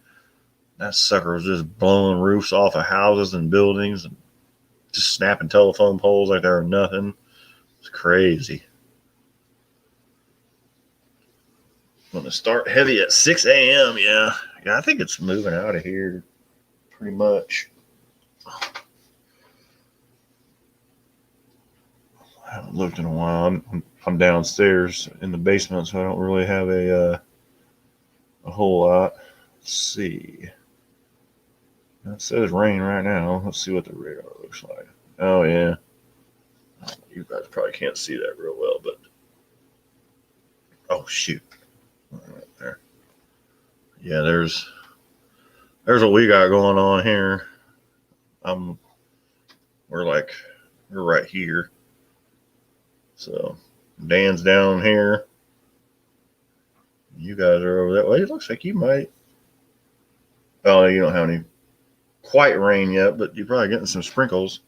That sucker was just blowing roofs off of houses and buildings and just snapping telephone poles like there were nothing. It's crazy. Going to start heavy at 6 a.m. Yeah. Yeah, I think it's moving out of here pretty much. I haven't looked in a while. I'm downstairs in the basement, so I don't really have a whole lot. Let's see. It says rain right now. Let's see what the radar looks like. Oh yeah. You guys probably can't see that real well, but oh shoot, right there. Yeah, there's what we got going on here. Um, we're like we're right here. So Dan's down here. You guys are over that way. It looks like you might. Oh, you don't have any quite rain yet, but you're probably getting some sprinkles.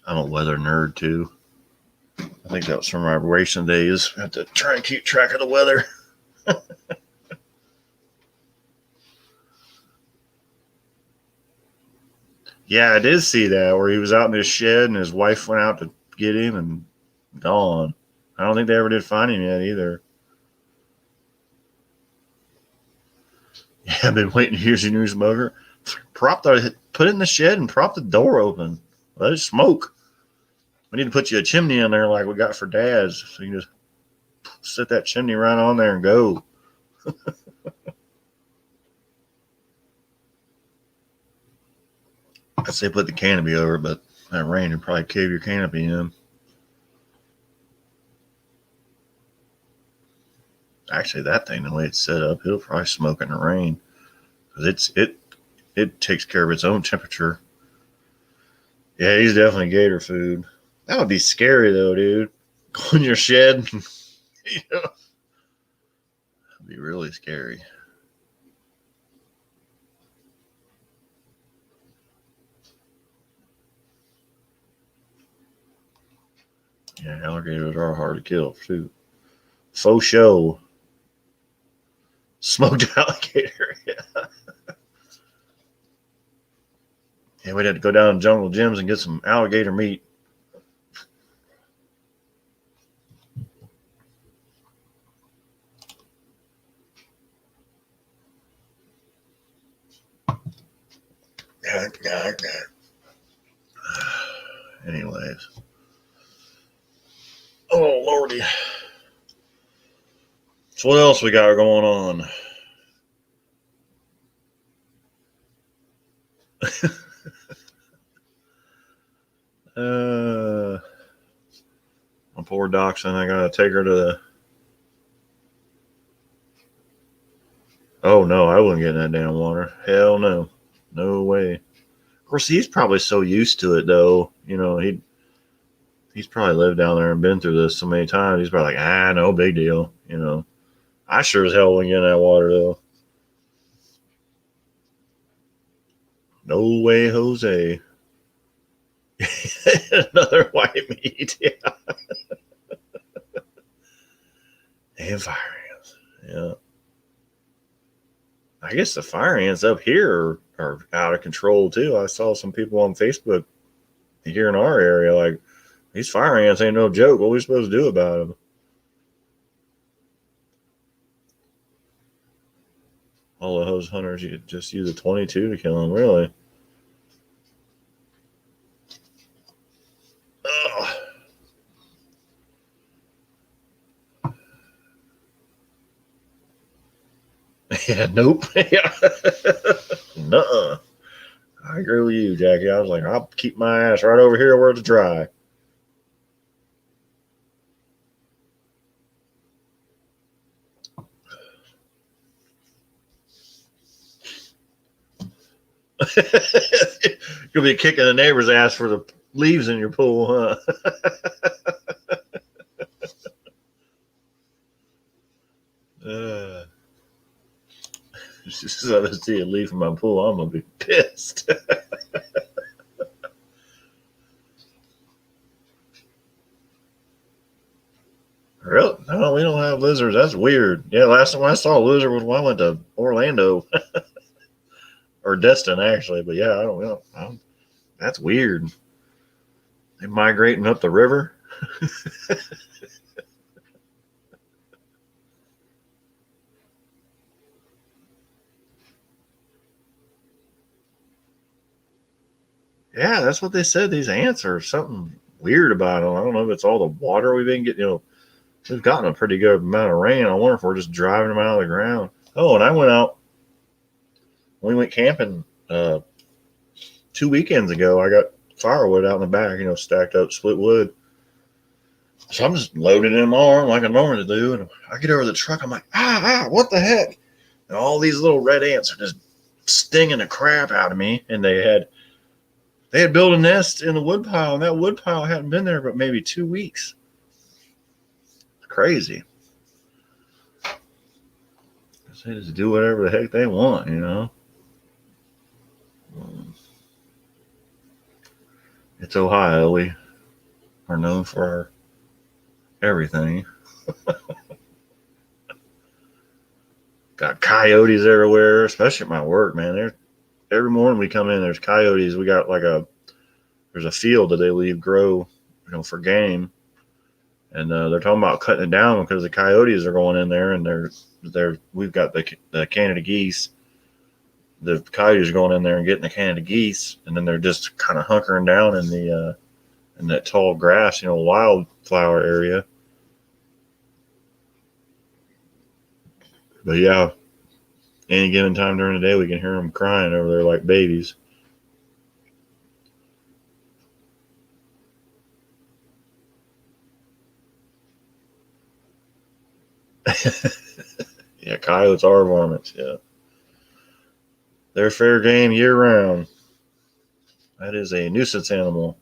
I'm a weather nerd too. I think that was from my racing days. I have to try and keep track of the weather. Yeah, I did see that where he was out in his shed and his wife went out to get him and gone. I don't think they ever did find him yet either. Yeah, I've been waiting to hear some new smoker. Put it in the shed and prop the door open. Let it smoke. We need to put you a chimney in there like we got for dads, so you can just set that chimney right on there and go. I'd say put the canopy over, but that rain would probably cave your canopy in. Actually, that thing, the way it's set up, it'll probably smoke in the rain because it takes care of its own temperature. Yeah, he's definitely gator food. That would be scary though, dude. Go in your shed, you know, that'd be really scary. Yeah, alligators are hard to kill too. Faux show, smoked alligator. Yeah, yeah, we'd have to go down to Jungle Gyms and get some alligator meat. Anyways. Oh, Lordy. So what else we got going on? My poor dachshund, I gotta take her to the... Oh, no, I wouldn't get in that damn water. Hell no. No way. Of course, he's probably so used to it, though. You know, he's probably lived down there and been through this so many times. He's probably like, no big deal. You know, I sure as hell wouldn't get in that water, though. No way, Jose. Another white meat. Yeah. And fire ants. Yeah. I guess the fire ants up here are out of control, too. I saw some people on Facebook here in our area like, these fire ants ain't no joke. What are we supposed to do about them? All of those hunters, you just use a 22 to kill them, really. Ugh. Yeah, nope. Yeah. Nuh-uh. I agree with you, Jackie. I was like, I'll keep my ass right over here where it's dry. You'll be kicking the neighbor's ass for the leaves in your pool, huh? As soon as I see a leaf in my pool, I'm gonna be pissed. Really? No, we don't have lizards. That's weird. Yeah, last time I saw a lizard was when I went to Orlando or Destin, actually. But yeah, I don't know. That's weird. They migrating up the river. Yeah, that's what they said. These ants are something weird about them. I don't know if it's all the water we've been getting. You know, we've gotten a pretty good amount of rain. I wonder if we're just driving them out of the ground. Oh, and I went out. We went camping 2 weekends ago. I got firewood out in the back. You know, stacked up split wood. So I'm just loading it in my arm like I normally do, and I get over the truck. I'm like, what the heck? And all these little red ants are just stinging the crap out of me. And they had built a nest in the woodpile, and that woodpile hadn't been there but maybe 2 weeks. It's crazy. They just do whatever the heck they want, you know. It's Ohio. We are known for our everything. Got coyotes everywhere, especially at my work, man. Every morning we come in, there's coyotes. We got there's a field that they leave grow, you know, for game, and they're talking about cutting it down because the coyotes are going in there, and we've got the Canada geese. The coyotes are going in there and getting the Canada geese, and then they're just kind of hunkering down in that tall grass, you know, wildflower area. But yeah, any given time during the day, we can hear them crying over there like babies. Yeah, coyotes are varmints. Yeah, they're fair game year round. That is a nuisance animal.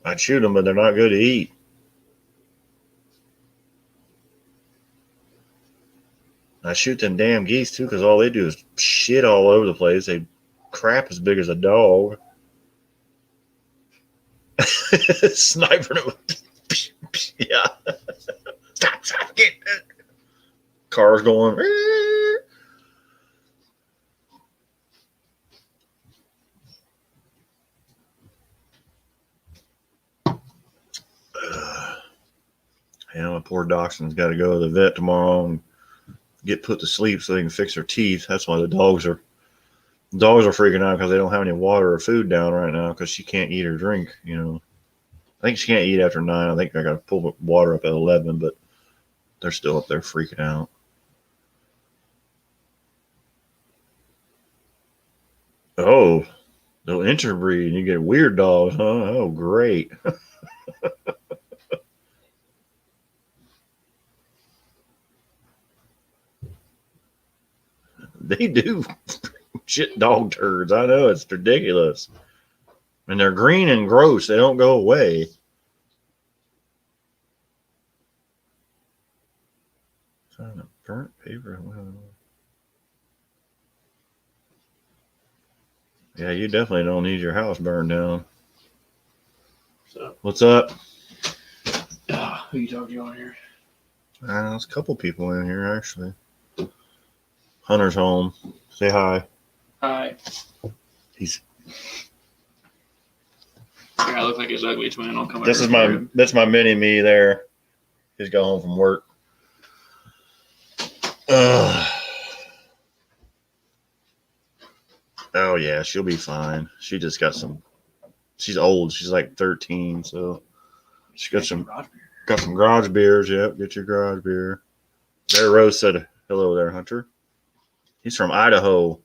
I'd shoot them, but they're not good to eat. I shoot them damn geese too, because all they do is shit all over the place. They crap as big as a dog. Sniping them. Yeah. Stop, get it. Cars going. Yeah, my poor dachshund's got to go to the vet tomorrow and get put to sleep so they can fix their teeth. That's why the dogs are freaking out because they don't have any water or food down right now because she can't eat or drink. I think she can't eat after 9. I think I got to pull the water up at 11, but they're still up there freaking out. Oh, they'll interbreed and you get weird dogs, huh? Oh, great. They do shit dog turds. I know, it's ridiculous. And they're green and gross. They don't go away. Found a burnt paper. Yeah, you definitely don't need your house burned down. So, What's up? who you talking to on here? There's a couple people in here, actually. Hunter's home. Say hi. Hi. He's. I look like his ugly twin. I'll come This is over. that's my mini me there. He's got home from work. Oh yeah, she'll be fine. She just got some. She's old. She's like 13, so she got some garage beers. Yep, get your garage beer. There, Rose said hello there, Hunter. He's from Idaho.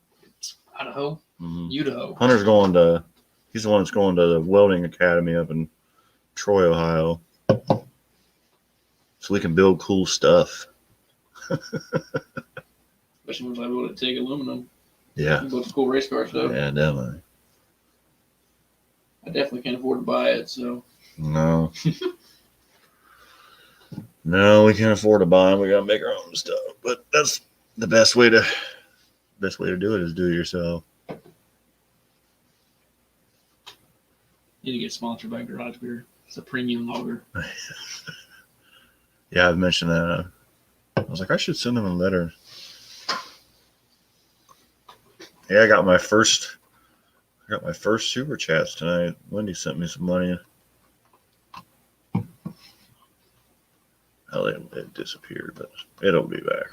Idaho? Mm-hmm. Idaho. Hunter's he's the one that's going to the welding academy up in Troy, Ohio. So we can build cool stuff. Especially once I be able to take aluminum. Yeah. Build some cool race car stuff. Yeah, definitely. I definitely can't afford to buy it, so. No. No, we can't afford to buy them. We gotta make our own stuff. But that's the best way to do it is do it yourself. Need to get sponsored by Garage Beer. It's a premium lager. Yeah, I've mentioned that. I was like, I should send them a letter. Yeah, I got my first super chats tonight. Wendy sent me some money. Oh, it disappeared, but it'll be back.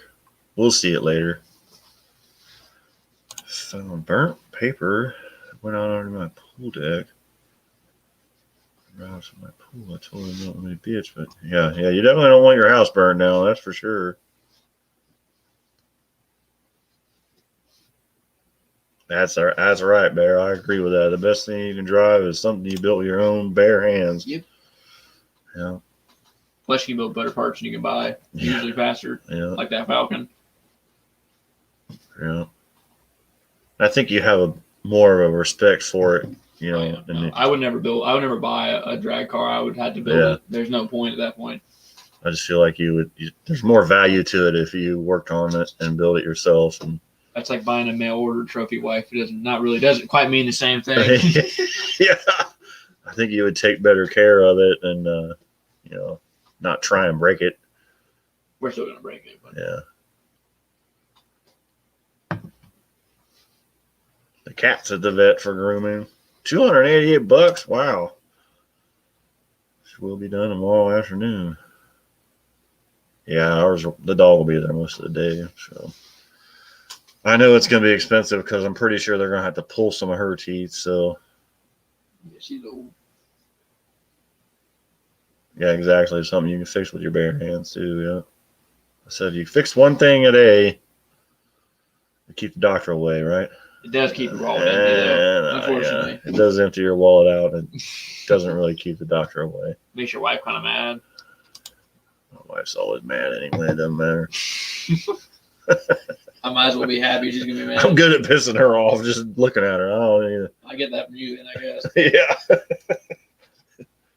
We'll see it later. Found burnt paper. Went out under my pool deck. Around my pool. I told him not to be a bitch, but yeah, you definitely don't want your house burned down. That's for sure. That's right, Bear. I agree with that. The best thing you can drive is something you built with your own bare hands. Yep. Yeah. Plus, you can build better parts than you can buy. Usually faster. Yeah. Like that Falcon. Yeah. I think you have more of a respect for it, I would never buy a drag car. I would have to build it. There's no point at that point. I just feel like there's more value to it if you worked on it and build it yourself. And that's like buying a mail order trophy wife. It doesn't quite mean the same thing. Yeah. I think you would take better care of it and, not try and break it. We're still going to break it. But. Yeah. The cat's at the vet for grooming. $288. Wow. She will be done tomorrow afternoon. Yeah, the dog will be there most of the day. So I know it's going to be expensive because I'm pretty sure they're going to have to pull some of her teeth. So yeah, she's old. Yeah, exactly. It's something you can fix with your bare hands too. Yeah. I said you fix one thing a day, you keep the doctor away, right? It does keep your wallet empty, though, unfortunately. Yeah. It does empty your wallet out. It doesn't really keep the doctor away. Makes your wife kind of mad. My wife's always mad anyway. It doesn't matter. I might as well be happy she's going to be mad. I'm good at pissing her off just looking at her. I get that from you then, I guess. Yeah.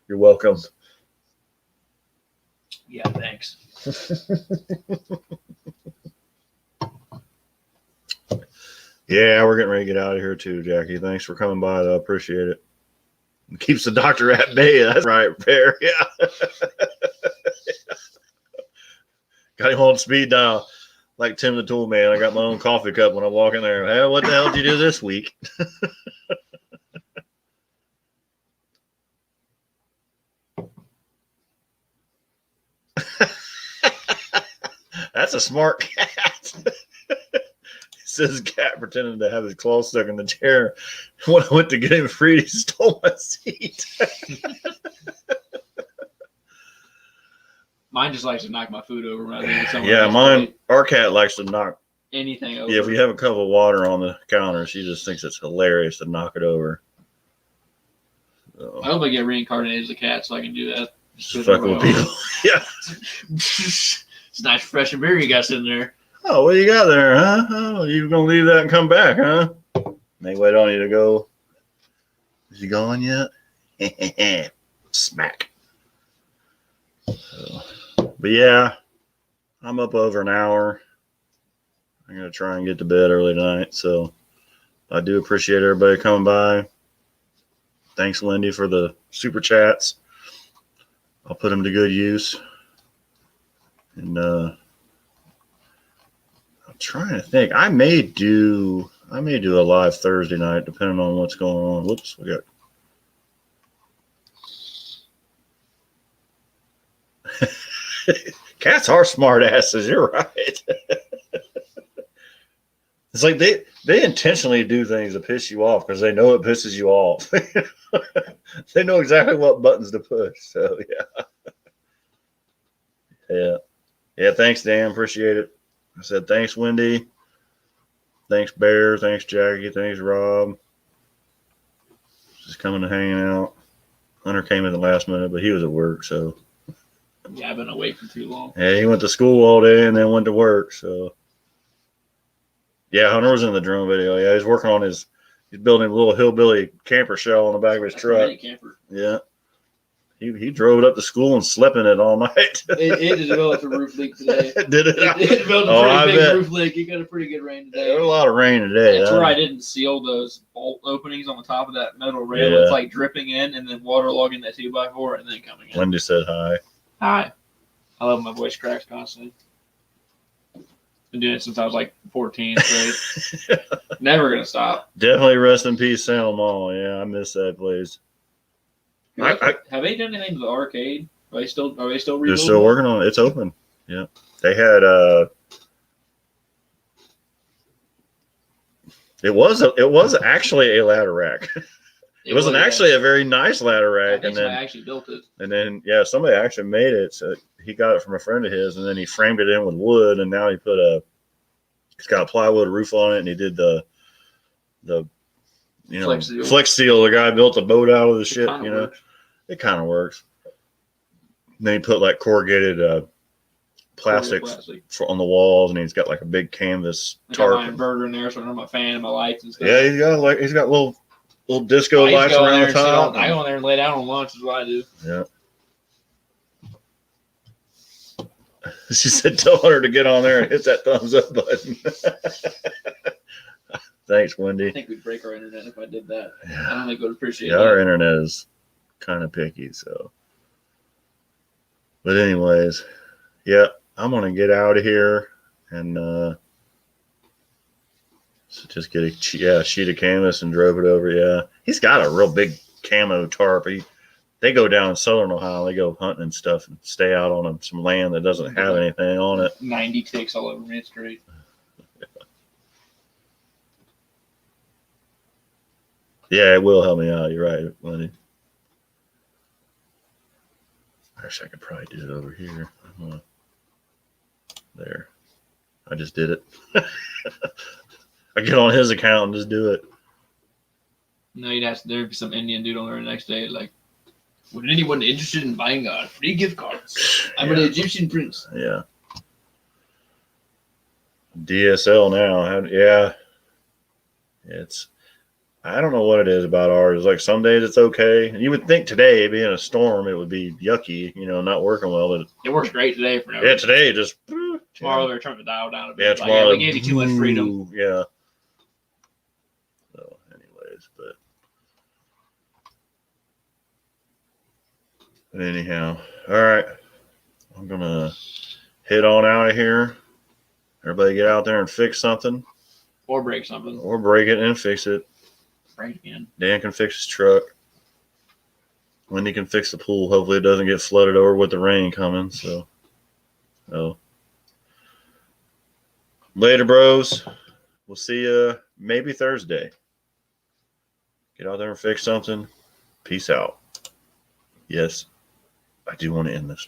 You're welcome. Yeah, thanks. Yeah, we're getting ready to get out of here too, Jackie. Thanks for coming by, though. I appreciate it. It keeps the doctor at bay. That's right, Bear. Yeah. Got him on speed dial. Like Tim the Tool Man. I got my own coffee cup when I walk in there. Hey, what the hell did you do this week? That's a smart cat. Says cat pretending to have his claw stuck in the chair. When I went to get him free, he stole my seat. Mine just likes to knock my food over when I leave it somewhere. Yeah, else, mine. Our cat likes to knock. anything over. Yeah, if we have a cup of water on the counter, she just thinks it's hilarious to knock it over. So, I hope I get reincarnated as a cat so I can do that. just fuck with people. Yeah. It's nice, fresh and beer you got sitting there. Oh, what you got there, huh? Oh, you gonna leave that and come back, huh? They wait on you to go. Is he gone yet? Smack. So, but yeah, I'm up over an hour. I'm gonna try and get to bed early tonight. So I do appreciate everybody coming by. Thanks, Lindy, for the super chats. I'll put them to good use. And I'm trying to think. I may do a live Thursday night, depending on what's going on. Whoops, we got. Cats are smart asses. You're right. It's like they intentionally do things to piss you off because they know it pisses you off. They know exactly what buttons to push. So yeah. Thanks, Dan. Appreciate it. I said thanks, Wendy. Thanks, Bear. Thanks, Jackie. Thanks, Rob. Just coming and hanging out. Hunter came in the last minute, but he was at work, so. Yeah, I've been away for too long. Yeah, he went to school all day and then went to work, so. Yeah, Hunter was in the drone video. Yeah, he's working on he's building a little hillbilly camper shell on the back of his truck. Camper. Yeah. He drove it up to school and slept in it all night. It developed a roof leak today. Did it? It developed a pretty big roof leak. It got a pretty good rain today. There was a lot of rain today. That's where I didn't seal those bolt openings on the top of that metal rail. Yeah. It's like dripping in and then waterlogging that 2x4 and then coming in. Wendy said hi. Hi. I love my voice cracks constantly. Been doing it since I was like 14, so never gonna stop. Definitely rest in peace, Salem Mall. Yeah, I miss that place. Have they done anything to the arcade? Are they still They're rebuilding? still working on it. It's open. Yeah. They had it was actually a ladder rack. It wasn't actually a very nice ladder rack. And then I actually built it. And then yeah, somebody actually made it. So he got it from a friend of his, and then he framed it in with wood, and now he's got a plywood roof on it, and he did the Flex Seal. The guy built a boat out of the shit. Works. It kind of works. And then he put like corrugated plastic on the walls, and he's got like a big canvas tarp. I got my inverter in there, so I run my fan and my lights and stuff. Yeah, he's got little disco lights around the top. I go in there and lay down on lunch is what I do. Yeah. She said, tell her to get on there and hit that thumbs up button. Thanks, Wendy. I think we'd break our internet if I did that. Yeah. I don't think we'd appreciate it. Yeah, our internet is kind of picky, so. But anyways, yeah, I'm going to get out of here and so just get a sheet of canvas and drove it over. Yeah, he's got a real big camo tarp. They go down in southern Ohio. They go hunting and stuff and stay out on some land that doesn't have anything on it. 90 ticks all over me. It's great. Yeah, it will help me out. You're right, Lenny. I wish I could probably do it over here. There. I just did it. I get on his account and just do it. No, there'd be some Indian dude on there the next day like, would anyone interested in buying free gift cards? I'm an Egyptian prince. Yeah. DSL now. Yeah. I don't know what it is about ours. Like some days it's okay. And you would think today, being a storm, it would be yucky, not working well. But it works great today for now. Yeah, today just. Tomorrow they're trying to dial down a bit. Yeah, tomorrow. They gave you too much freedom. Yeah. So, anyways, but anyhow, all right. I'm going to head on out of here. Everybody get out there and fix something. Or break something. Or break it and fix it. Break again. Dan can fix his truck. Wendy can fix the pool. Hopefully it doesn't get flooded over with the rain coming. So Later, bros. We'll see you maybe Thursday. Get out there and fix something. Peace out. Yes, I do want to end this.